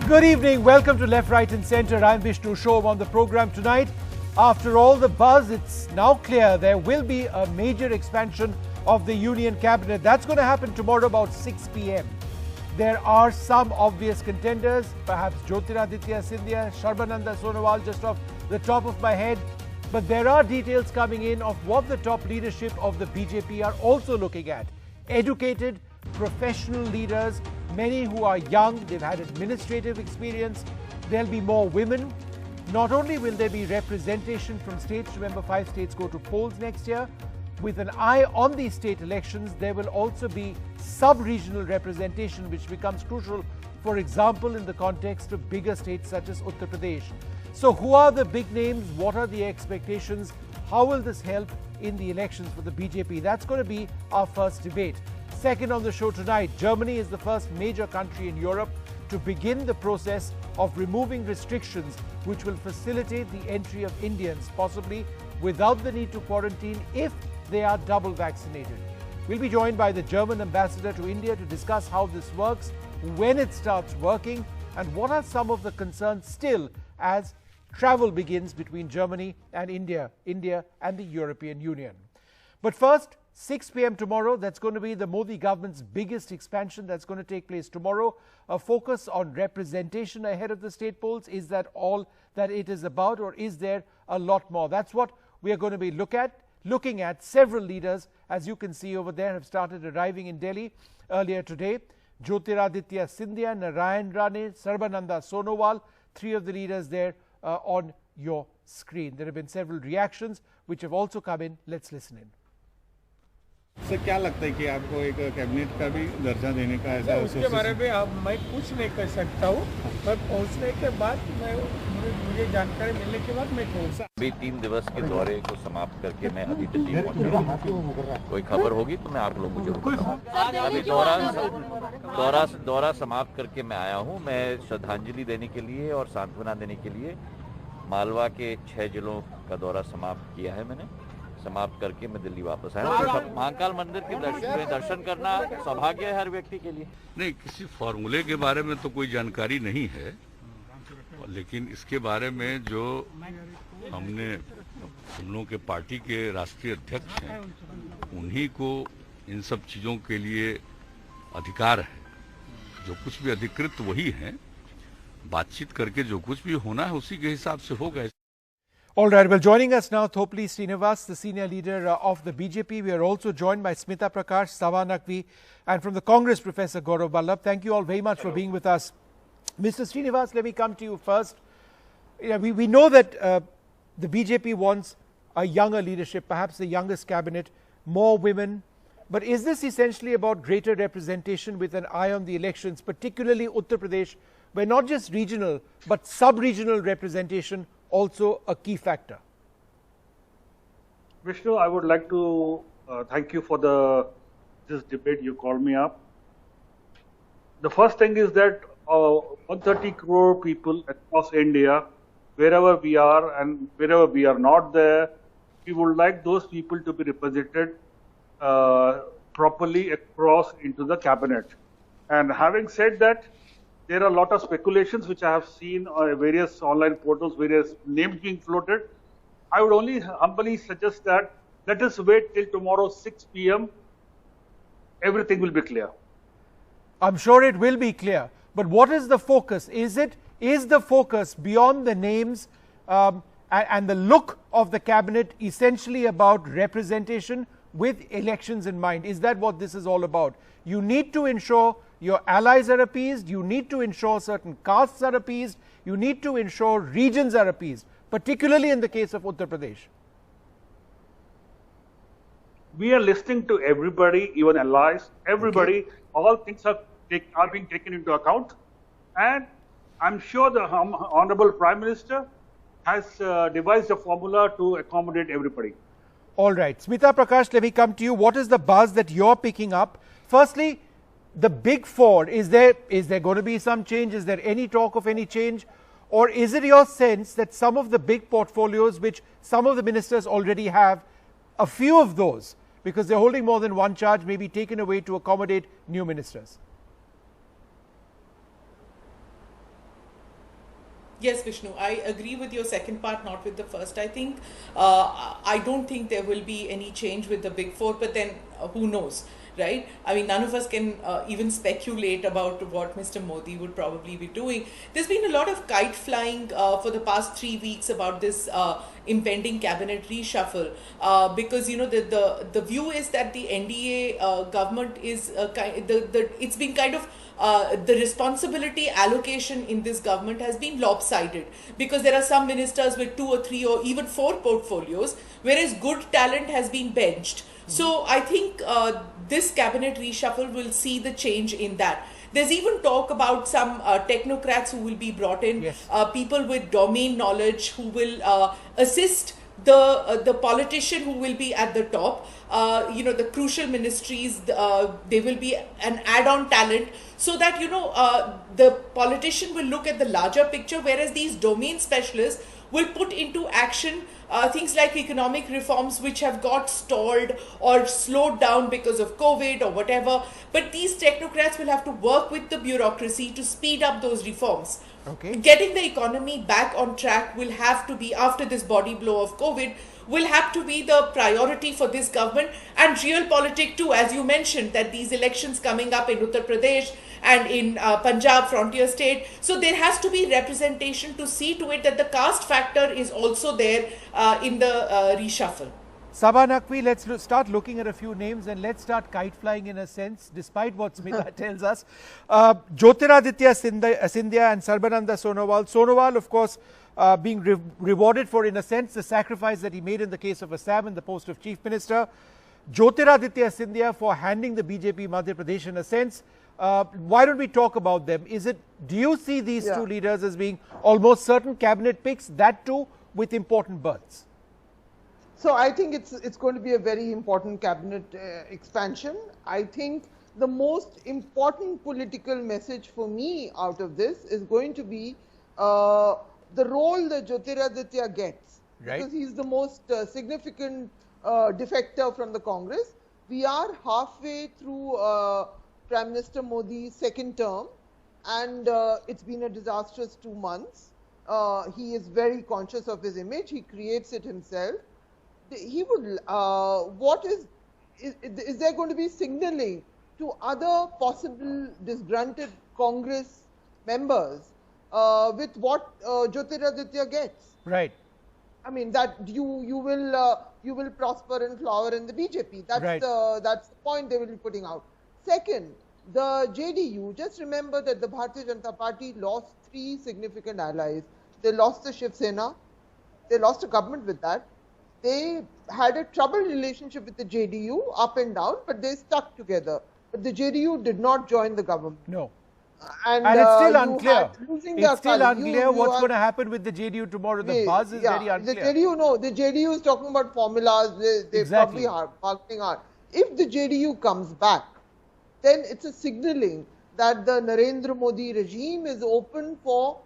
Good evening. Welcome to Left, Right and Centre. I'm Vishnu Shom on the programme tonight. After all the buzz, it's now clear there will be a major expansion of the Union Cabinet. That's going to happen tomorrow about 6 p.m. There are some obvious contenders, perhaps Jyotiraditya, Scindia, Sarbananda, Sonowal, just off the top of my head. But there are details coming in of what the top leadership of the BJP are also looking at. Educated, professional leaders, many who are young, they've had administrative experience. There'll be more women. Not only will there be representation from states, remember 5 states go to polls next year, with an eye on these state elections, there will also be sub-regional representation which becomes crucial, for example, in the context of bigger states such as Uttar Pradesh. So who are the big names? What are the expectations? How will this help in the elections for the BJP? That's going to be our first debate. Second on the show tonight, Germany is the first major country in Europe to begin the process of removing restrictions which will facilitate the entry of Indians, possibly without the need to quarantine if they are double vaccinated. We'll be joined by the German ambassador to India to discuss how this works, when it starts working, and what are some of the concerns still as travel begins between Germany and India and the European Union. But first, 6 p.m. tomorrow, that's going to be the Modi government's biggest expansion that's going to take place tomorrow. A focus on representation ahead of the state polls. Is that all that it is about, or is there a lot more? That's what we are going to be looking at. Several leaders, as you can see over there, have started arriving in Delhi earlier today. Jyotiraditya Scindia, Narayan Rane, Sarbananda Sonowal, 3 of the leaders there on your screen. There have been several reactions which have also come in. Let's listen in. Sir क्या लगता है कि आपको एक cabinet का भी दर्जा देने का ऐसा उसके बारे में अब मैं कुछ नहीं कर सकता हूँ, पर पहुँचने के बाद मुझे जानकारी मिलने के बाद मैं कहूँगा। अभी 3 दिवस के दौरे को समाप्त करके मैं अभी दिल्ली पहुँचा। कोई खबर होगी तो मैं आप लोगों को जरूर बताऊंगा। अभी दौरा समाप्त करके मैं आया हूँ। मैं श्रद्धांजलि देने के लिए और सांत्वना देने के लिए मालवा के 6 जिलों का दौरा समाप्त किया है। मैंने समाप्त करके मैं दिल्ली वापस आया। महाकाल मंदिर के दर्शन करना सौभाग्य है हर व्यक्ति के लिए। नहीं, किसी फॉर्मूले के बारे में तो कोई जानकारी नहीं है, लेकिन इसके बारे में जो हमने हम लोगों के पार्टी के राष्ट्रीय अध्यक्ष हैं, उन्हीं को इन सब चीज़ों के लिए अधिकार है। जो कुछ भी अधिकृत वही हैं, बातचीत करके जो कुछ भी होना है उसी के हिसाब से होगा। All right, well, joining us now, Thopli Srinivas, the senior leader of the BJP. We are also joined by Smita Prakash, Sawa Naqvi, and from the Congress, Professor Gaurav Vallabh. Thank you all very much for being with us. Mr. Srinivas, let me come to you first. We know that the BJP wants a younger leadership, perhaps the youngest cabinet, more women. But is this essentially about greater representation with an eye on the elections, particularly Uttar Pradesh, where not just regional, but sub-regional representation also a key factor? Vishnu, I would like to thank you for this debate. You called me up. The first thing is that 130 crore people across India, wherever we are and wherever we are not there, we would like those people to be represented properly across into the cabinet. And having said that, there are a lot of speculations which I have seen on various online portals, various names being floated. I would only humbly suggest that let us wait till tomorrow 6 p.m. Everything will be clear. I'm sure it will be clear. But what is the focus? Is the focus beyond the names and the look of the cabinet essentially about representation with elections in mind? Is that what this is all about? You need to ensure your allies are appeased, you need to ensure certain castes are appeased, you need to ensure regions are appeased, particularly in the case of Uttar Pradesh. We are listening to everybody, even allies, everybody, okay. All things are being taken into account, and I'm sure the Honorable Prime Minister has devised a formula to accommodate everybody. All right. Smita Prakash, let me come to you. What is the buzz that you're picking up? Firstly, the big four, is there going to be some change? Is there any talk of any change? Or is it your sense that some of the big portfolios which some of the ministers already have, a few of those, because they're holding more than one charge, may be taken away to accommodate new ministers? Yes, Vishnu, I agree with your second part, not with the first. I think, I don't think there will be any change with the big four, but then who knows, right? I mean, none of us can even speculate about what Mr. Modi would probably be doing. There's been a lot of kite flying for the past 3 weeks about this impending cabinet reshuffle, because, you know, the view is that the NDA government is it's been kind of the responsibility allocation in this government has been lopsided, because there are some ministers with 2 or 3 or even 4 portfolios, whereas good talent has been benched. So I think this cabinet reshuffle will see the change in that. There's even talk about some technocrats who will be brought in, Yes. People with domain knowledge who will assist the politician who will be at the top. You know, the crucial ministries, they will be an add-on talent, so that, you know, the politician will look at the larger picture, whereas these domain specialists will put into action things like economic reforms which have got stalled or slowed down because of COVID or whatever. But these technocrats will have to work with the bureaucracy to speed up those reforms. Okay. Getting the economy back on track will have to be, after this body blow of COVID, will have to be the priority for this government, and realpolitik too, as you mentioned, that these elections coming up in Uttar Pradesh and in Punjab, frontier state. So there has to be representation to see to it that the caste factor is also there in the reshuffle. Sabha Naqvi, let's start looking at a few names, and let's start kite flying in a sense, despite what Smita tells us. Jyotiraditya Scindia and Sarbananda Sonowal. Sonowal, of course, being rewarded for, in a sense, the sacrifice that he made in the case of Assam in the post of Chief Minister. Jyotiraditya Scindia for handing the BJP Madhya Pradesh in a sense. Why don't we talk about them? Do you see these two leaders as being almost certain cabinet picks, that too with important berths? So I think it's going to be a very important cabinet expansion. I think the most important political message for me out of this is going to be the role that Jyotiraditya gets, right, because he's the most significant defector from the Congress. We are halfway through Prime Minister Modi's second term, and it's been a disastrous 2 months. He is very conscious of his image. He creates it himself. He would. Is there going to be signaling to other possible disgruntled Congress members with what Jyotiraditya gets? Right. I mean that you will prosper and flower in the BJP. That's right. That's the point they will be putting out. Second, the JDU. Just remember that the Bharatiya Janata Party lost 3 significant allies. They lost the Shiv Sena. They lost a government with that. They had a troubled relationship with the JDU, up and down, but they stuck together. But the JDU did not join the government. No. And it's still unclear. It's still unclear what's going to happen with the JDU tomorrow. The buzz is very unclear. The JDU is talking about formulas. They're exactly. probably bargaining hard. If the JDU comes back, then it's a signaling that the Narendra Modi regime is open for,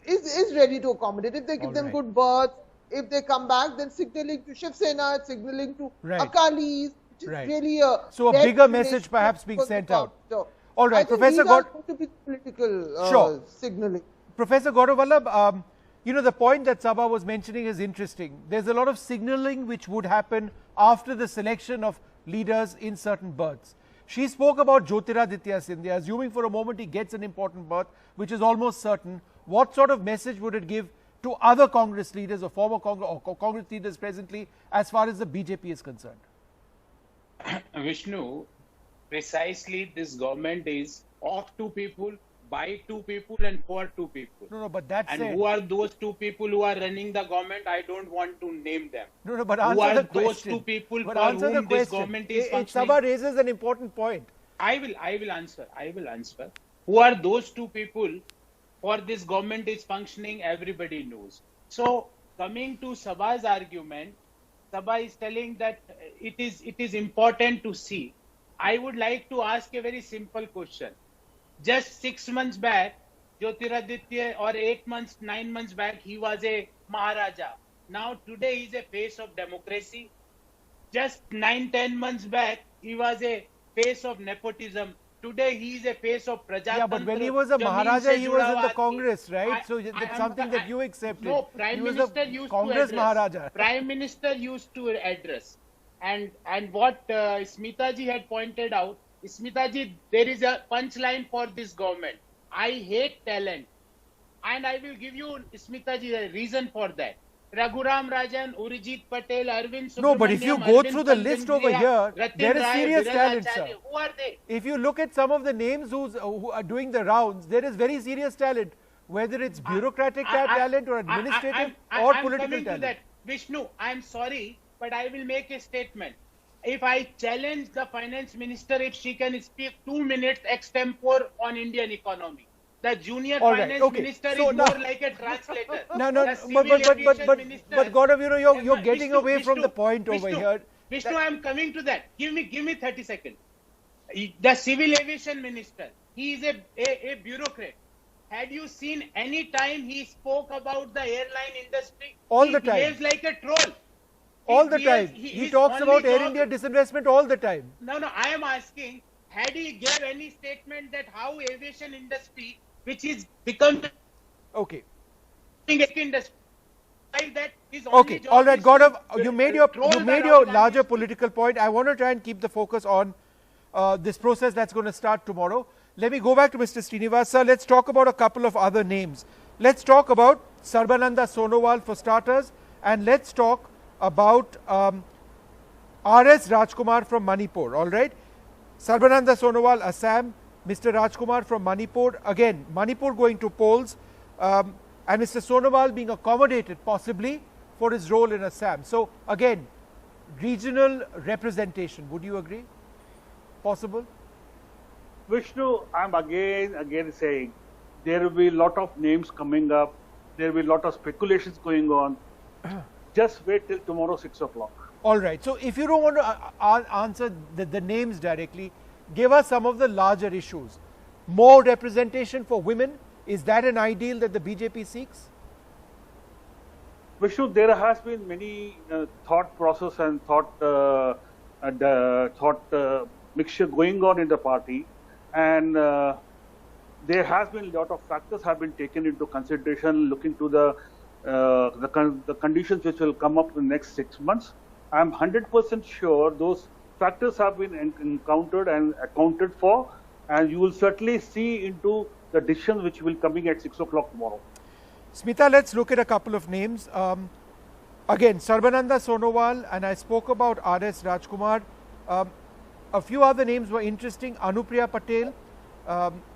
is ready to accommodate. If they give them good berths, if they come back, then signaling to Shiv Sena, signaling to Akalis, which is really so a bigger message perhaps being sent out. All right, Professor going to be political signaling. Professor Gaurav Vallabh, you know, the point that Sabha was mentioning is interesting. There's a lot of signaling which would happen after the selection of leaders in certain berths. She spoke about Jyotiraditya Scindia, assuming for a moment he gets an important berth, which is almost certain. What sort of message would it give to other Congress leaders or former Congress leaders presently as far as the BJP is concerned? Vishnu, precisely this government is of 2 people, by 2 people and for 2 people. No, but that's and who are those 2 people who are running the government? I don't want to name them. No, but answer the question. Who are those 2 people for whom this government is functioning? Sabha raises an important point. I will answer. Who are those 2 people for this government is functioning? Everybody knows. So coming to Sabha's argument, Sabha is telling that it is important to see. I would like to ask a very simple question. Just 6 months back, Jyotiraditya, or 8 months, 9 months back, he was a Maharaja. Now today he is a face of democracy. Just 9-10 months back, he was a face of nepotism. today he is a face of Prajatantra. Yeah, but when he was a Maharaja, he was in the Congress, right? So that's something that you accepted. No, Prime he was Minister the used Congress to address. Maharaja. Prime Minister used to address. And what Smita ji had pointed out, Smita ji, there is a punchline for this government. I hate talent. And I will give you, Smita ji, a reason for that. Raghuram Rajan, Urijit Patel, Arvind Subramaniam. No, but if you go through the list over here, there is serious talent, sir. Who are they? If you look at some of the names who are doing the rounds, there is very serious talent, whether it's bureaucratic talent or administrative or political talent. That. Vishnu, I'm sorry, but I will make a statement. If I challenge the finance minister, if she can speak 2 minutes extempore on Indian economy, the junior finance minister is more like a translator. No, but Gaurav, you're getting Vishnu, away from the point over here. Vishnu, I'm coming to that. Give me 30 seconds. The civil aviation minister, he is a bureaucrat. Had you seen any time he spoke about the airline industry? All the time. He behaves like a troll. All the time. He talks about Air India disinvestment all the time. No, I am asking, had he gave any statement that how aviation industry, which is becoming industry, that is okay, all right, Gaurav, you made your larger political point. I want to try and keep the focus on this process that's going to start tomorrow. Let me go back to Mr. Srinivas. Sir, let's talk about a couple of other names. Let's talk about Sarbananda Sonowal for starters, and let's talk about R.S. Rajkumar from Manipur, all right? Sarbananda Sonowal, Assam, Mr. Rajkumar from Manipur, again, Manipur going to polls, and Mr. Sonowal being accommodated possibly for his role in Assam. So, again, regional representation, would you agree? Possible? Vishnu, I'm again saying there will be a lot of names coming up, there will be a lot of speculations going on. Just wait till tomorrow 6 o'clock. All right. So, if you don't want to answer the names directly, give us some of the larger issues. More representation for women, is that an ideal that the BJP seeks? Vishnu, there has been many thought process and thought mixture going on in the party, and there has been a lot of factors have been taken into consideration, looking to the conditions which will come up in the next 6 months. I am 100% sure those factors have been encountered and accounted for, and you will certainly see into the decisions which will coming at 6 o'clock tomorrow. Smita, let's look at a couple of names. Again, Sarbananda Sonowal, and I spoke about R.S. Rajkumar. A few other names were interesting. Anupriya Patel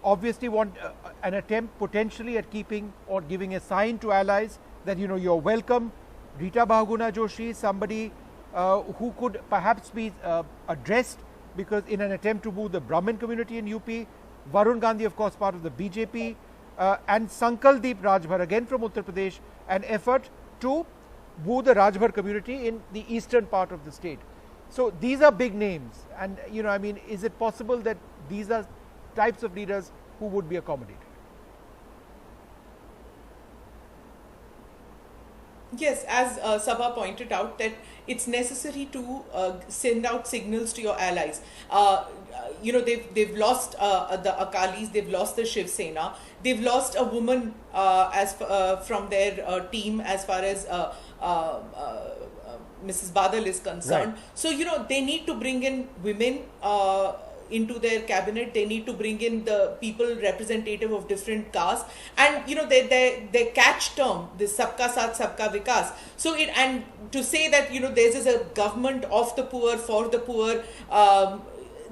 obviously want an attempt potentially at keeping or giving a sign to allies that you're welcome. Rita Bahuguna Joshi, somebody who could perhaps be addressed because in an attempt to move the Brahmin community in UP. Varun Gandhi, of course, part of the BJP, and Sankaldeep Rajbhar, again from Uttar Pradesh, an effort to woo the Rajbhar community in the eastern part of the state. So these are big names, and is it possible that these are types of leaders who would be accommodated? Yes, as Sabha pointed out, that it's necessary to send out signals to your allies. They've lost the Akalis, they've lost the Shiv Sena, they've lost a woman from their team as far as Mrs. Badal is concerned. Right. So, they need to bring in women into their cabinet. They need to bring in the people representative of different castes, and their catch term, this Sabka Saath Sabka Vikas. So and to say that this is a government of the poor, for the poor.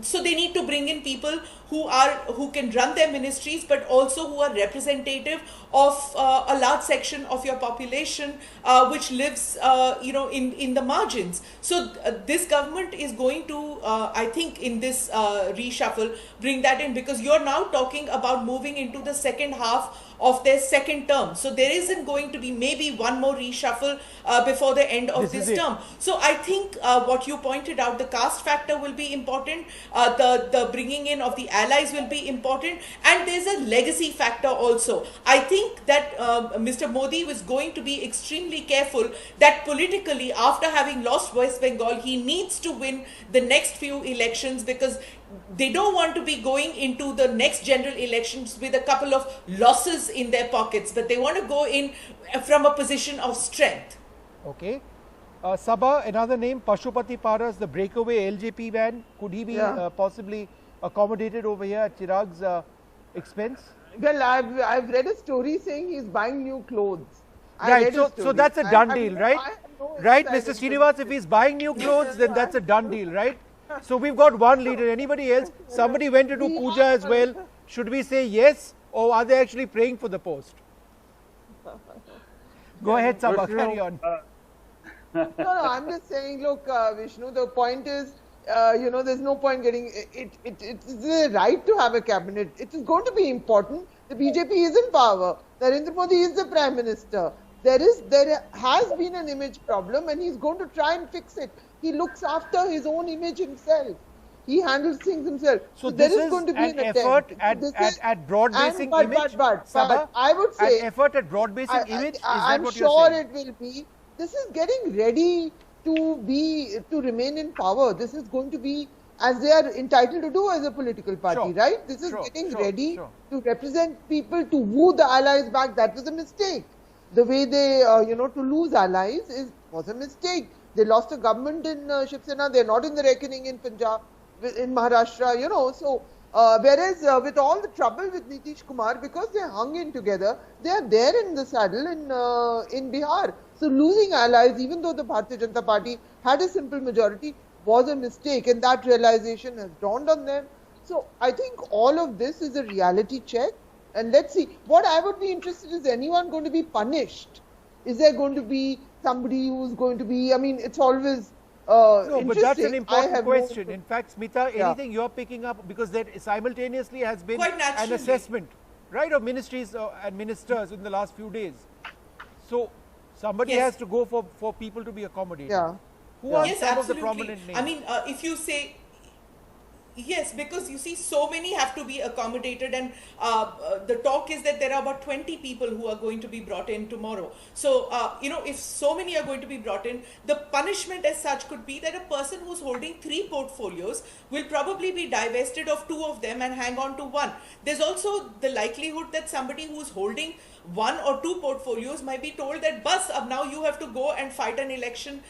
So they need to bring in people who can run their ministries, but also who are representative of a large section of your population which lives in the margins. So this government is going to I think in this reshuffle bring that in, because you're now talking about moving into the second half of their second term. So there isn't going to be maybe one more reshuffle before the end of this term. So I think what you pointed out, the caste factor will be important, the bringing in of the allies will be important, and there's a legacy factor also. I think that Mr. Modi was going to be extremely careful that politically, after having lost West Bengal, he needs to win the next few elections, because they don't want to be going into the next general elections with a couple of losses in their pockets, but they want to go in from a position of strength. Okay. Sabha, another name, Pashupati Paras, the breakaway LJP van. Could he be possibly accommodated over here at Chirag's expense? Well, I've read a story saying he's buying new clothes. Right, so that's a done deal, right? Right, Mr. Srinivas, if he's buying new clothes, then that's a done deal, right? So we've got one leader. Anybody else? Somebody went to do puja as well. Should we say yes, or are they actually praying for the post? Go ahead, Sabha, carry on. No, I'm just saying, look, Vishnu, the point is, there's no point getting, it's the right to have a cabinet. It is going to be important. The BJP is in power. Narendra Modi is the Prime Minister. There has been an image problem, and he's going to try and fix it. He looks after his own image himself. He handles things himself. So there is going to be an effort at broad-basing image. But I would say an effort at broad-basing image. I'm sure it will be. This is getting ready to remain in power. This is going to be as they are entitled to do as a political party, right? This is getting ready to represent people, to woo the allies back. That was a mistake. The way they, to lose allies was a mistake. They lost a government in Shiv Sena. They're not in the reckoning in Punjab, in Maharashtra, So, whereas with all the trouble with Nitish Kumar, because they hung in together, they are there in the saddle in Bihar. So, losing allies, even though the Bharatiya Janata Party had a simple majority, was a mistake, and that realization has dawned on them. So, I think all of this is a reality check, and let's see. What I would be interested in, is anyone going to be punished? Is there going to be somebody who's going to be, it's always no, but that's an important question. In fact, Smita, anything you're picking up, because there simultaneously has been an assessment, right, of ministries and ministers in the last few days. So, somebody has to go for people to be accommodated. Who are some of the prominent names? If you say, yes, because you see, so many have to be accommodated, and the talk is that there are about 20 people who are going to be brought in tomorrow. So, if so many are going to be brought in, the punishment as such could be that a person who's holding 3 portfolios will probably be divested of 2 of them and hang on to 1. There's also the likelihood that somebody who's holding 1 or 2 portfolios might be told that bus, now you have to go and fight an election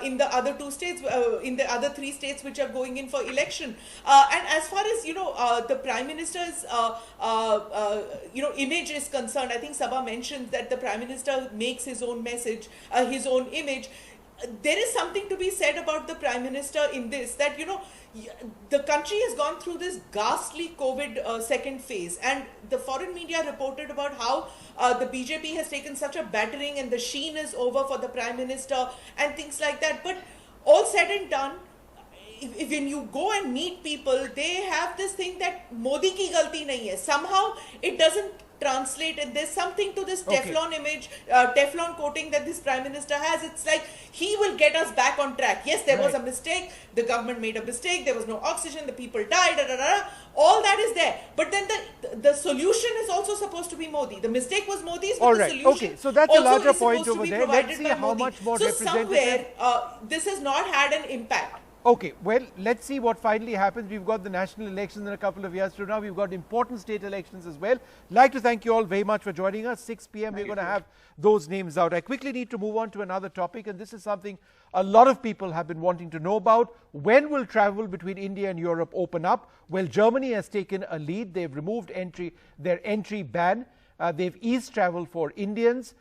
in the other 2 states, in the other 3 states which are going in for election. And as far as the Prime Minister's image is concerned, I think Sabha mentioned that the Prime Minister makes his own message, his own image. There is something to be said about the Prime Minister in this, that the country has gone through this ghastly COVID second phase, and the foreign media reported about how the BJP has taken such a battering and the sheen is over for the Prime Minister and things like that. But all said and done, when you go and meet people, they have this thing that Modi ki galti nahi hai. Somehow it doesn't translate, and there's something to this Teflon image, Teflon coating that this Prime Minister has. It's like he will get us back on track. Yes, there was a mistake, the government made a mistake, there was no oxygen, the people died, all that is there. But then the solution is also supposed to be Modi. The mistake was Modi's, but the solution so that's a larger point over there. Let's see how much more representative. So somewhere this has not had an impact. Okay, well, let's see what finally happens. We've got the national elections in a couple of years from now. We've got important state elections as well. Like to thank you all very much for joining us. 6 p.m. we're going to have those names out. I quickly need to move on to another topic, and this is something a lot of people have been wanting to know about. When will travel between India and Europe open up? Well, Germany has taken a lead. They've removed their entry ban. They've eased travel for Indians.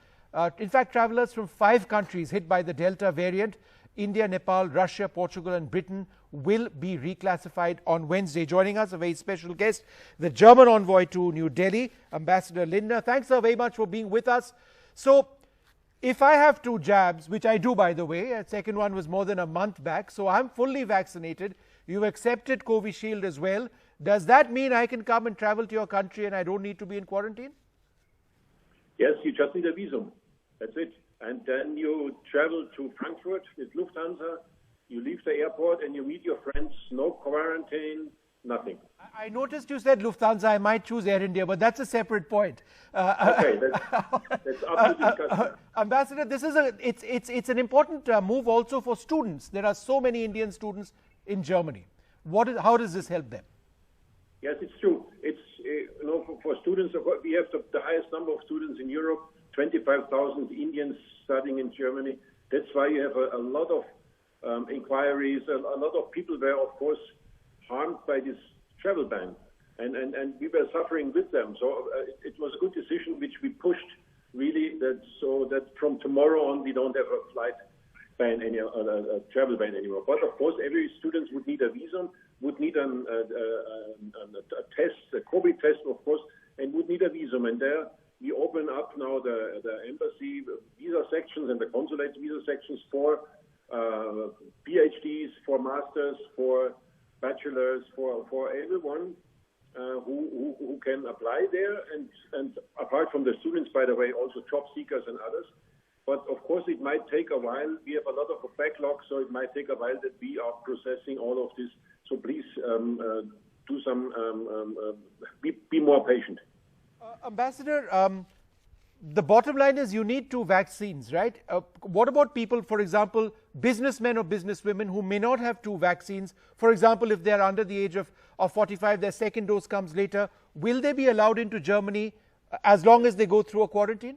In fact, travelers from 5 countries hit by the Delta variant, India, Nepal, Russia, Portugal and Britain, will be reclassified on Wednesday. Joining us, a very special guest, the German envoy to New Delhi, Ambassador Lindner. Thanks very much for being with us. So, if I have 2 jabs, which I do by the way, a second one was more than a month back, so I'm fully vaccinated. You've accepted Covishield as well. Does that mean I can come and travel to your country and I don't need to be in quarantine? Yes, you just need a visum. That's it. And then you travel to Frankfurt with Lufthansa, You leave the airport and you meet your friends, no quarantine, nothing. I noticed you said Lufthansa. I might choose Air India, but that's a separate point. Okay, that's up to discussion. Ambassador, this is it's an important move also for students. There are so many Indian students in Germany. How does this help them? Yes, it's true. It's for students. We have the highest number of students in Europe. 25,000 Indians studying in Germany. That's why you have a lot of inquiries. A lot of people were, of course, harmed by this travel ban, and we were suffering with them. So it was a good decision which we pushed really, so that from tomorrow on we don't have a flight ban a travel ban anymore. But of course, every student would need a visa, would need a test, a COVID test, of course, and would need a visa. And there we open up now the embassy visa sections and the consulate visa sections for PhDs, for masters, for bachelors, for everyone who can apply there, and apart from the students, by the way, also job seekers and others. But of course, it might take a while. We have a lot of a backlog, so it might take a while that we are processing all of this. So please do some, be more patient. Ambassador, the bottom line is you need 2 vaccines, right? What about people, for example, businessmen or businesswomen who may not have 2 vaccines? For example, if they're under the age of 45, their second dose comes later. Will they be allowed into Germany as long as they go through a quarantine?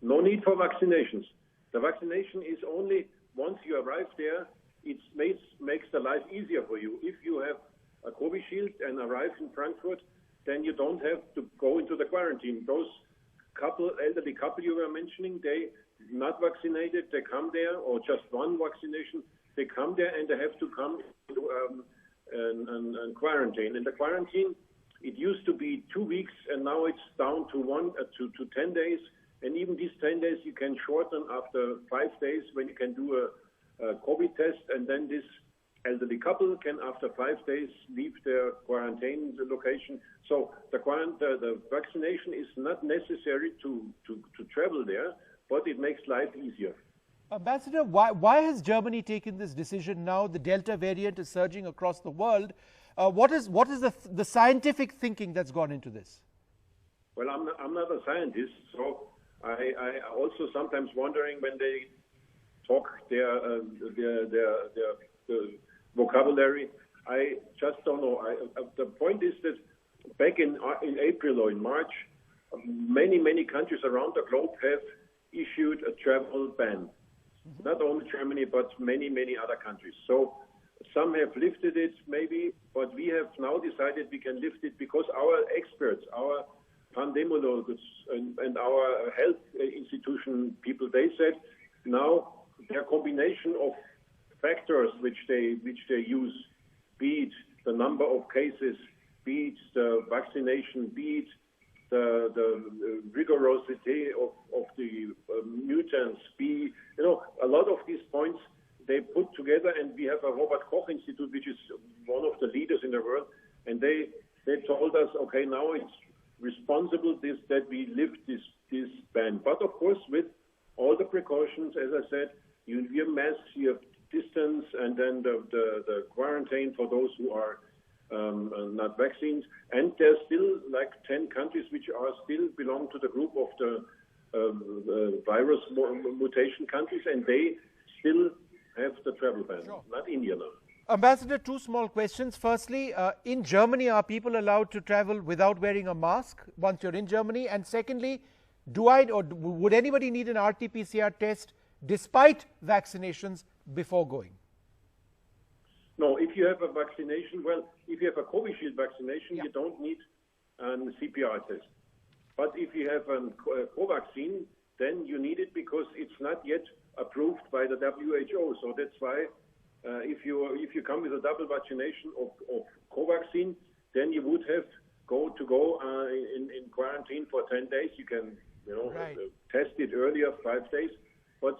No need for vaccinations. The vaccination is only once you arrive there, it makes the life easier for you. If you have a COVID shield and arrive in Frankfurt, then you don't have to go into the quarantine. Those elderly couple you were mentioning, they not vaccinated, they come there, or just one vaccination, they come there and they have to come into quarantine. In the quarantine, it used to be 2 weeks, and now it's down to 10 days. And even these 10 days you can shorten after 5 days when you can do a COVID test, and then this elderly couple can, after 5 days, leave their quarantine location. So the vaccination is not necessary to travel there, but it makes life easier. Ambassador, why has Germany taken this decision now? The Delta variant is surging across the world. What is the scientific thinking that's gone into this? Well, I'm not a scientist, so I also sometimes wondering when they talk their vocabulary. I just don't know. The point is that back in April or in March, many countries around the globe have issued a travel ban. Not only Germany, but many other countries. So some have lifted it, maybe, but we have now decided we can lift it because our experts, our pandemiologists and our health institution people, they said now their combination of factors which they use, be it the number of cases, be it the vaccination, be it the rigorosity of the mutants, a lot of these points they put together, and we have a Robert Koch Institute, which is one of the leaders in the world, and they told us, okay, now it's responsible that we lift this ban, but of course with all the precautions, as I said, you wear masks, you have distance, and then the quarantine for those who are not vaccines. And there's still like 10 countries which are still belong to the group of the virus mutation countries, and they still have the travel ban, not India now. Ambassador, 2 small questions. Firstly, in Germany, are people allowed to travel without wearing a mask once you're in Germany? And secondly, would anybody need an RT-PCR test despite vaccinations before going? No, if you have a vaccination, if you have a Covishield vaccination, you don't need a CPR test. But if you have a Covaxin, then you need it because it's not yet approved by the WHO. So that's why if you come with a double vaccination of Covaxin, then you would have to go in quarantine for 10 days. You can test it earlier, 5 days, but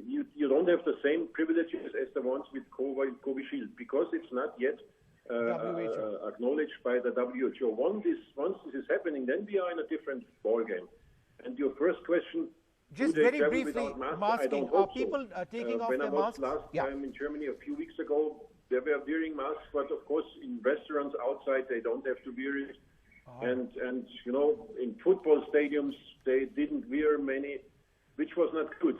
you don't have the same privileges as the ones with Covishield because it's not yet acknowledged by the WHO. Once this is happening, then we are in a different ballgame. And your first question, Just Do they very travel briefly, without masks? I masking. don't Are hope so. people taking off when their I was masks? last Yeah. time in Germany a few weeks ago, they were wearing masks, but of course in restaurants outside they don't have to wear it. And you know, in football stadiums they didn't wear many, which was not good.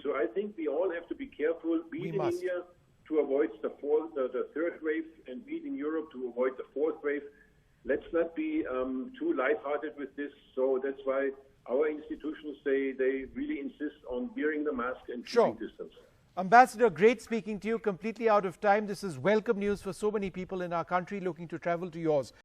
So I think we all have to be careful, be it in India to avoid the third wave, and be it in Europe to avoid the fourth wave. Let's not be too lighthearted with this. So that's why our institutions they really insist on wearing the mask and keeping distance. Ambassador, great speaking to you. Completely out of time. This is welcome news for so many people in our country looking to travel to yours.